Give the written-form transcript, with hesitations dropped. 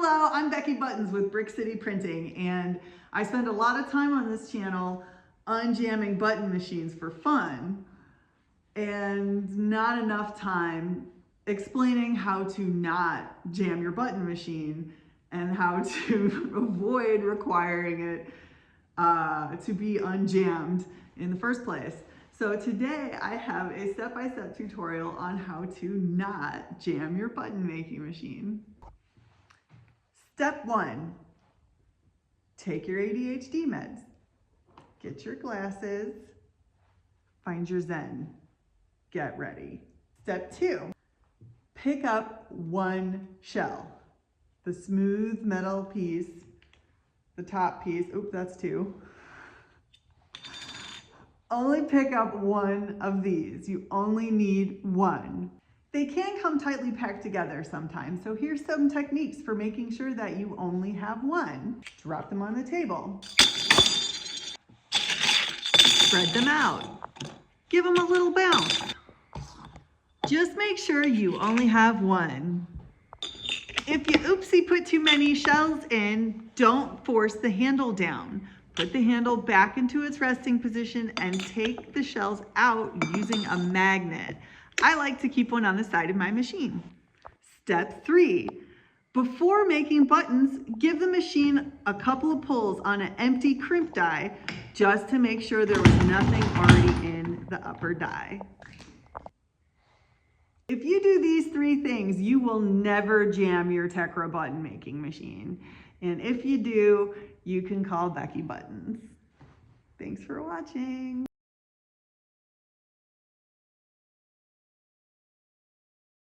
Hello, I'm Becky Buttons with Brick City Printing, and I spend a lot of time on this channel unjamming button machines for fun and not enough time explaining how to not jam your button machine and how to avoid requiring it to be unjammed in the first place. So today I have a step-by-step tutorial on how to not jam your button making machine. Step 1, take your ADHD meds, get your glasses, find your Zen, get ready. Step 2, pick up one shell, the smooth metal piece, the top piece, oops, that's 2. Only pick up one of these, you only need one. They can come tightly packed together sometimes, so here's some techniques for making sure that you only have one. Drop them on the table. Spread them out. Give them a little bounce. Just make sure you only have one. If you oopsie put too many shells in, don't force the handle down. Put the handle back into its resting position and take the shells out using a magnet. I like to keep one on the side of my machine. Step 3, before making buttons, give the machine a couple of pulls on an empty crimp die just to make sure there was nothing already in the upper die. If you do these 3 things, you will never jam your Tecre button making machine. And if you do, you can call Becky Buttons. Thanks for watching.